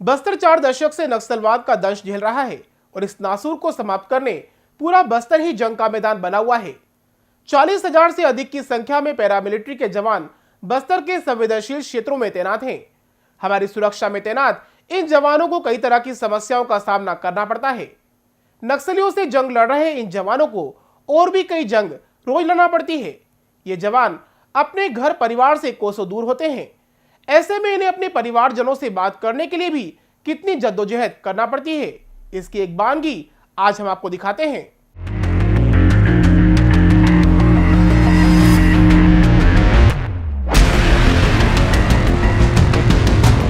बस्तर 4 दशक से नक्सलवाद का दंश झेल रहा है और इस नासूर को समाप्त करने पूरा बस्तर ही जंग का मैदान बना हुआ है। 40,000 से अधिक की संख्या में पैरामिलिट्री के जवान बस्तर के संवेदनशील क्षेत्रों में तैनात हैं। हमारी सुरक्षा में तैनात इन जवानों को कई तरह की समस्याओं का सामना करना पड़ता है। नक्सलियों से जंग लड़ रहे इन जवानों को और भी कई जंग रोज लड़ना पड़ती है। ये जवान अपने घर परिवार से कोसों दूर होते हैं। ऐसे में इन्हें अपने परिवारजनों से बात करने के लिए भी कितनी जद्दोजहद करना पड़ती है, इसकी एक बानगी आज हम आपको दिखाते हैं।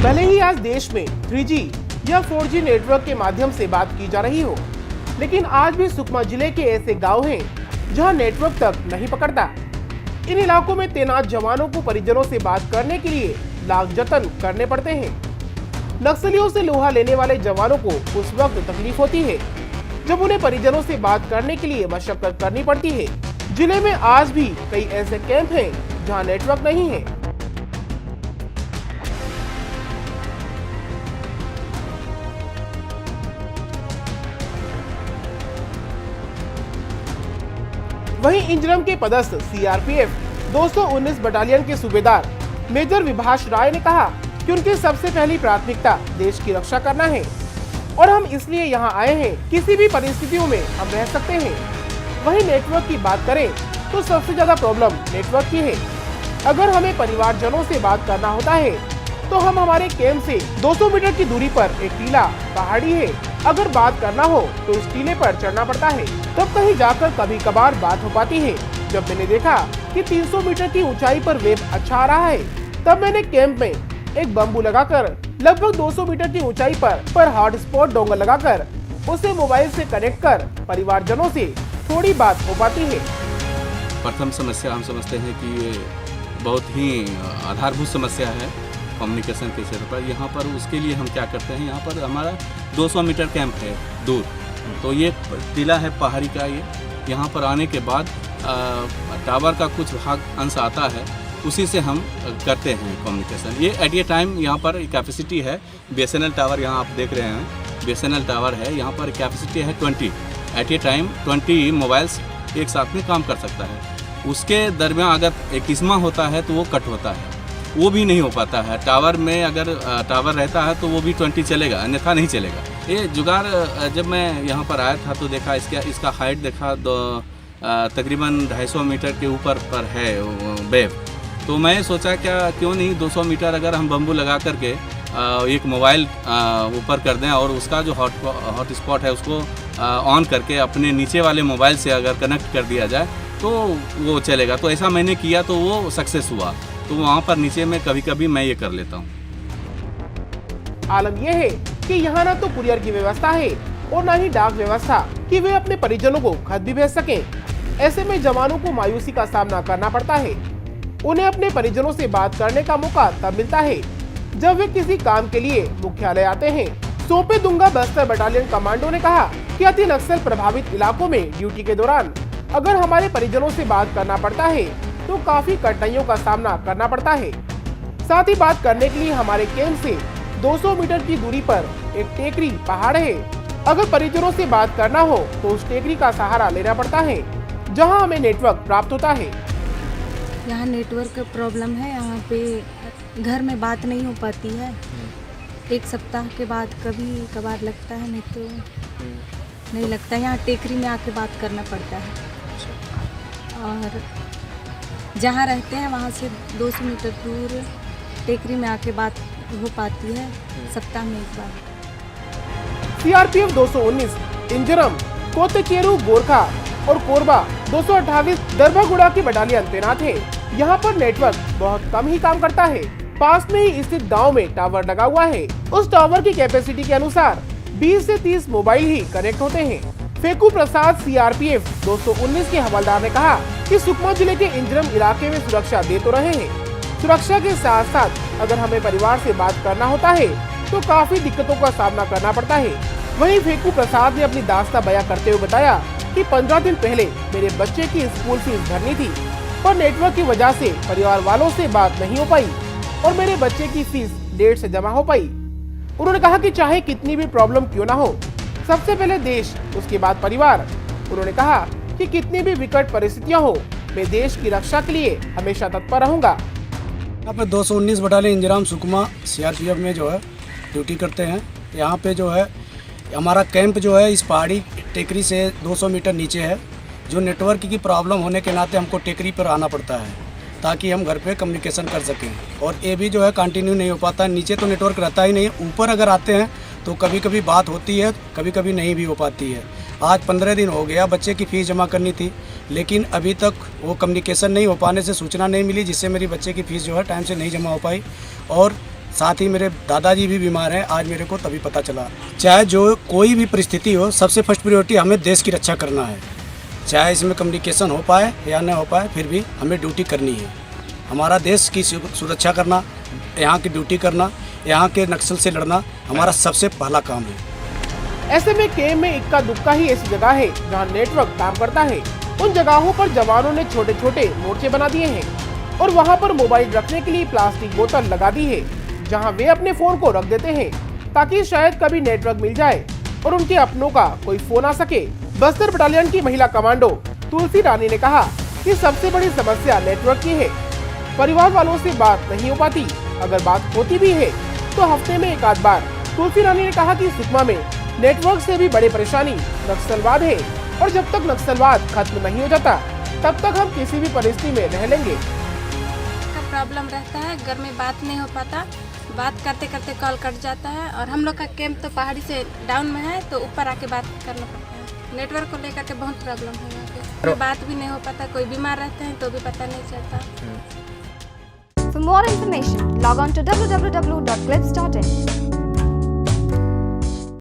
भले ही आज देश में 3G या 4G नेटवर्क के माध्यम से बात की जा रही हो, लेकिन आज भी सुकमा जिले के ऐसे गांव हैं जहां नेटवर्क तक नहीं पकड़ता। इन इलाकों में तैनात जवानों को परिजनों से बात करने के लिए लाख जतन करने पड़ते हैं। नक्सलियों से लोहा लेने वाले जवानों को उस वक्त तकलीफ होती है जब उन्हें परिजनों से बात करने के लिए मशक्कत करनी पड़ती है। जिले में आज भी कई ऐसे कैंप हैं जहां नेटवर्क नहीं है। वहीं इंजरम के पदस्थ सीआरपीएफ 219 बटालियन के सूबेदार मेजर विभाष राय ने कहा कि उनकी सबसे पहली प्राथमिकता देश की रक्षा करना है और हम इसलिए यहाँ आए हैं। किसी भी परिस्थितियों में हम रह सकते हैं। वहीं नेटवर्क की बात करें तो सबसे ज्यादा प्रॉब्लम नेटवर्क की है। अगर हमें परिवारजनों से बात करना होता है तो हम हमारे कैंप से 200 मीटर की दूरी पर एक टीला पहाड़ी है। अगर बात करना हो तो इस टीले पर चढ़ना पड़ता है, तब कहीं जाकर कभी कभार बात हो पाती है। जब मैंने देखा कि 300 मीटर की ऊंचाई पर वेव अच्छा आ रहा है, तब मैंने कैंप में एक बम्बू लगाकर लगभग 200 मीटर की ऊंचाई पर हॉटस्पॉट डोंगर लगाकर उसे मोबाइल से कनेक्ट कर परिवारजनों से थोड़ी बात हो पाती है। प्रथम समस्या हम समझते हैं कि ये बहुत ही आधारभूत समस्या है कम्युनिकेशन के क्षेत्र पर। यहाँ पर उसके लिए हम क्या करते हैं, यहाँ पर हमारा 200 मीटर कैंप है दूर, तो ये टीला है पहाड़ी का। ये यहाँ पर आने के बाद टावर का कुछ भाग अंश आता है, उसी से हम करते हैं कम्युनिकेशन। ये एट ए टाइम यहाँ पर कैपेसिटी है BSNL टावर, यहाँ आप देख रहे हैं BSNL टावर है। यहाँ पर कैपेसिटी है 20, एट ए टाइम 20 मोबाइल्स एक साथ में काम कर सकता है। उसके दरमियान अगर एक किस्मा होता है तो वो कट होता है, वो भी नहीं हो पाता है। टावर में अगर टावर रहता है तो वो भी 20 चलेगा, अन्यथा नहीं चलेगा। ये जुगाड़ जब मैं यहाँ पर आया था तो देखा इसका हाइट देखा तकरीबन 250 मीटर के ऊपर पर है वेव। तो मैं सोचा क्यों नहीं 200 मीटर अगर हम बम्बू लगा करके एक मोबाइल ऊपर कर दें और उसका जो हॉट स्पॉट है उसको ऑन करके अपने नीचे वाले मोबाइल से अगर कनेक्ट कर दिया जाए तो वो चलेगा। तो ऐसा मैंने किया तो वो सक्सेस हुआ। तो वहाँ पर नीचे में कभी कभी मैं ये कर लेता हूँ। आलम यह है कि यहाँ न तो कुरियर की व्यवस्था है और न ही डाक व्यवस्था कि वे अपने परिजनों को खत भी भेज सकें। ऐसे में जवानों को मायूसी का सामना करना पड़ता है। उन्हें अपने परिजनों से बात करने का मौका तब मिलता है जब वे किसी काम के लिए मुख्यालय आते हैं। सौंपे दुंगा बस्तर बटालियन कमांडो ने कहा कि अति नक्सल प्रभावित इलाकों में ड्यूटी के दौरान अगर हमारे परिजनों से बात करना पड़ता है तो काफी कठिनाइयों का सामना करना पड़ता है। साथ ही बात करने के लिए हमारे कैंप से 200 मीटर की दूरी पर एक टेकरी पहाड़ है। अगर परिजनों से बात करना हो तो उस टेकरी का सहारा लेना पड़ता है, जहां हमें नेटवर्क प्राप्त होता है। यहाँ नेटवर्क प्रॉब्लम है, यहाँ पे घर में बात नहीं हो पाती है। एक सप्ताह के बाद कभी कभार लगता है, नहीं तो नहीं लगता। यहाँ टेकरी में आके बात करना पड़ता है और जहाँ रहते हैं वहाँ से 200 मीटर दूर टेकरी में आके बात हो पाती है सप्ताह में एक बार। सीआरपीएफ 219 इंजरम, कोतचेरू, गोरखा और कोरबा 228 दरबागुड़ा की बटालियन तैनात है। यहाँ पर नेटवर्क बहुत कम ही काम करता है। पास में ही स्थित गांव में टावर लगा हुआ है। उस टावर की कैपेसिटी के अनुसार 20 से 30 मोबाइल ही कनेक्ट होते हैं। फेकू प्रसाद सीआरपीएफ 219 के हवलदार ने कहा कि सुकमा जिले के इंजरम इलाके में सुरक्षा दे तो रहे हैं। सुरक्षा के साथ साथ अगर हमें परिवार से बात करना होता है तो काफी दिक्कतों का सामना करना पड़ता है। वहीं फेकू प्रसाद ने अपनी दास्तां बयां करते हुए बताया कि 15 दिन पहले मेरे बच्चे की स्कूल फीस भरनी थी, पर नेटवर्क की वजह से परिवार वालों से बात नहीं हो पाई और मेरे बच्चे की फीस लेट से जमा हो पाई। उन्होंने कहा कि चाहे कितनी भी प्रॉब्लम क्यों ना हो, सबसे पहले देश, उसके बाद परिवार। उन्होंने कहा कि कितनी भी विकट परिस्थितियां हो, मैं देश की रक्षा के लिए हमेशा तत्पर रहूंगा। यहाँ पे 219 बटालियन इंजराम सुकमा सीआरपीएफ में जो है ड्यूटी करते हैं। यहाँ पे जो है हमारा कैंप जो है इस पहाड़ी टेकरी से 200 मीटर नीचे है। जो नेटवर्क की प्रॉब्लम होने के नाते हमको टेकरी पर आना पड़ता है ताकि हम घर पे कम्युनिकेशन कर सकें, और ये भी जो है कंटिन्यू नहीं हो पाता। नीचे तो नेटवर्क रहता ही नहीं, ऊपर अगर आते हैं तो कभी कभी बात होती है, कभी कभी नहीं भी हो पाती है। आज 15 दिन हो गया, बच्चे की फ़ीस जमा करनी थी, लेकिन अभी तक वो कम्युनिकेशन नहीं हो पाने से सूचना नहीं मिली, जिससे मेरी बच्चे की फ़ीस जो है टाइम से नहीं जमा हो पाई। और साथ ही मेरे दादाजी भी बीमार हैं, आज मेरे को तभी पता चला। चाहे जो कोई भी परिस्थिति हो, सबसे फर्स्ट प्रायोरिटी हमें देश की रक्षा करना है। चाहे इसमें कम्युनिकेशन हो पाए या न हो पाए, फिर भी हमें ड्यूटी करनी है। हमारा देश की सुरक्षा करना, यहाँ की ड्यूटी करना, यहाँ के नक्सल से लड़ना हमारा सबसे पहला काम है। ऐसे में केम में इक्का दुक्का ही ऐसी जगह है जहां नेटवर्क काम करता है। उन जगहों पर जवानों ने छोटे छोटे मोर्चे बना दिए हैं और वहां पर मोबाइल रखने के लिए प्लास्टिक बोतल लगा दी है, जहां वे अपने फोन को रख देते हैं ताकि शायद कभी नेटवर्क मिल जाए और उनके अपनों का कोई फोन आ सके। बस्तर बटालियन की महिला कमांडो तुलसी रानी ने कहा कि सबसे बड़ी समस्या नेटवर्क की है। परिवार वालों से बात नहीं हो पाती, अगर बात होती भी है तो हफ्ते में एक आध बार। तुलसी रानी ने कहा कि सुकमा में नेटवर्क से भी बड़ी परेशानी नक्सलवाद है, और जब तक नक्सलवाद खत्म नहीं हो जाता तब तक हम किसी भी परिस्थिति में रह लेंगे। प्रॉब्लम रहता है, घर में बात नहीं हो पाता, बात करते करते कॉल कट जाता है, और हम लोग का कैंप तो पहाड़ी से डाउन में है, तो ऊपर आके बात करना पड़ता है। नेटवर्क को लेकर के बहुत प्रॉब्लम है यहाँ पे, कोई बात भी नहीं हो पाता, कोई बीमार रहते हैं तो भी पता नहीं चलता। For more information, log on to www.clips.in.